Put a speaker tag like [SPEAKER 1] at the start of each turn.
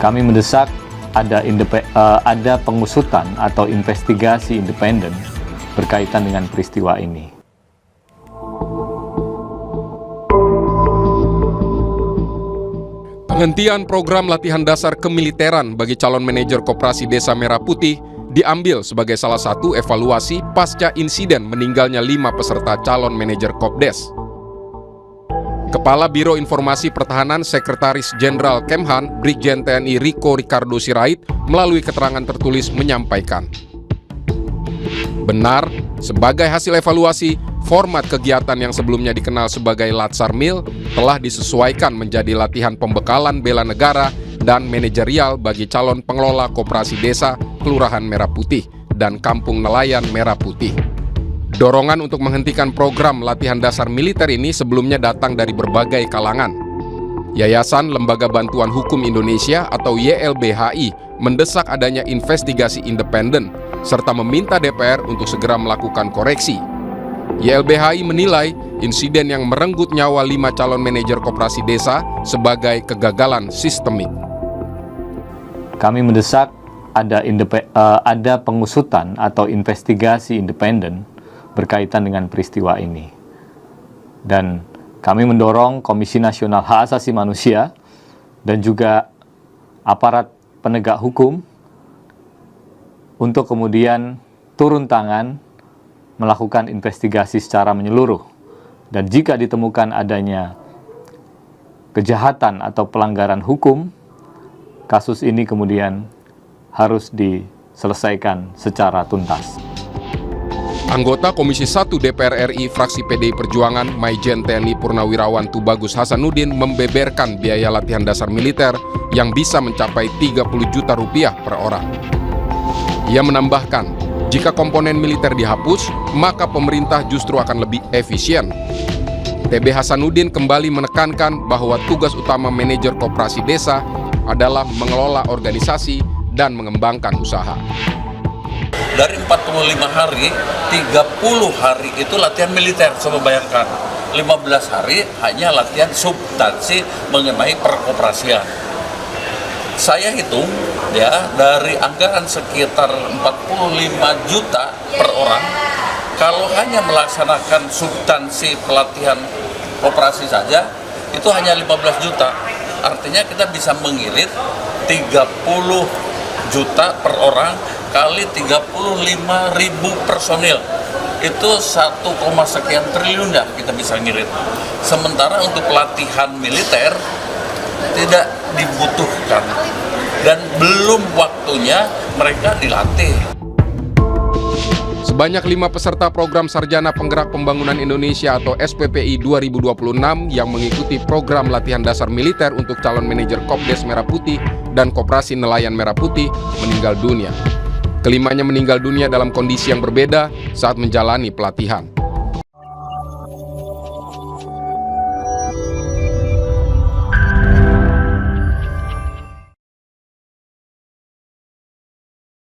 [SPEAKER 1] Kami mendesak ada pengusutan atau investigasi independen berkaitan dengan peristiwa ini.
[SPEAKER 2] Penghentian program latihan dasar kemiliteran bagi calon manajer Koperasi Desa Merah Putih diambil sebagai salah satu evaluasi pasca insiden meninggalnya 5 peserta calon manajer Kopdes. Kepala Biro Informasi Pertahanan Sekretaris Jenderal Kemhan, Brigjen TNI Riko Ricardo Sirait, melalui keterangan tertulis menyampaikan, benar, sebagai hasil evaluasi, format kegiatan yang sebelumnya dikenal sebagai Latsarmil telah disesuaikan menjadi latihan pembekalan bela negara dan manajerial bagi calon pengelola koperasi desa, Kelurahan Merah Putih, dan Kampung Nelayan Merah Putih. Dorongan untuk menghentikan program latihan dasar militer ini sebelumnya datang dari berbagai kalangan. Yayasan Lembaga Bantuan Hukum Indonesia atau YLBHI mendesak adanya investigasi independen serta meminta DPR untuk segera melakukan koreksi. YLBHI menilai insiden yang merenggut nyawa 5 calon manajer koperasi desa sebagai kegagalan sistemik.
[SPEAKER 1] Kami mendesak ada pengusutan atau investigasi independen berkaitan dengan peristiwa ini. Dan kami mendorong Komisi Nasional Hak Asasi Manusia dan juga aparat penegak hukum untuk kemudian turun tangan melakukan investigasi secara menyeluruh. Dan jika ditemukan adanya kejahatan atau pelanggaran hukum, kasus ini kemudian harus diselesaikan secara tuntas.
[SPEAKER 2] Anggota Komisi 1 DPR RI fraksi PDI Perjuangan Maijen TNI Purnawirawan Tubagus Hasanuddin membeberkan biaya latihan dasar militer yang bisa mencapai 30 juta rupiah per orang. Ia menambahkan, jika komponen militer dihapus, maka pemerintah justru akan lebih efisien. TB Hasanuddin kembali menekankan bahwa tugas utama manajer koperasi desa adalah mengelola organisasi dan mengembangkan usaha.
[SPEAKER 3] Dari 45 hari, 30 hari itu latihan militer, coba bayangkan. 15 hari hanya latihan substansi mengenai perkoperasian. Saya hitung ya, dari anggaran sekitar 45 juta per orang, kalau hanya melaksanakan substansi pelatihan koperasi saja, itu hanya 15 juta. Artinya kita bisa mengirit 30 juta per orang kali 35.000 personil, itu 1, sekian triliun ya kita bisa ngirit. Sementara untuk pelatihan militer tidak dibutuhkan dan belum waktunya mereka dilatih.
[SPEAKER 2] Sebanyak 5 peserta program Sarjana Penggerak Pembangunan Indonesia atau SPPI 2026 yang mengikuti program latihan dasar militer untuk calon manajer Kopdes Merah Putih dan Koperasi Nelayan Merah Putih meninggal dunia. Kelimanya meninggal dunia dalam kondisi yang berbeda saat menjalani pelatihan.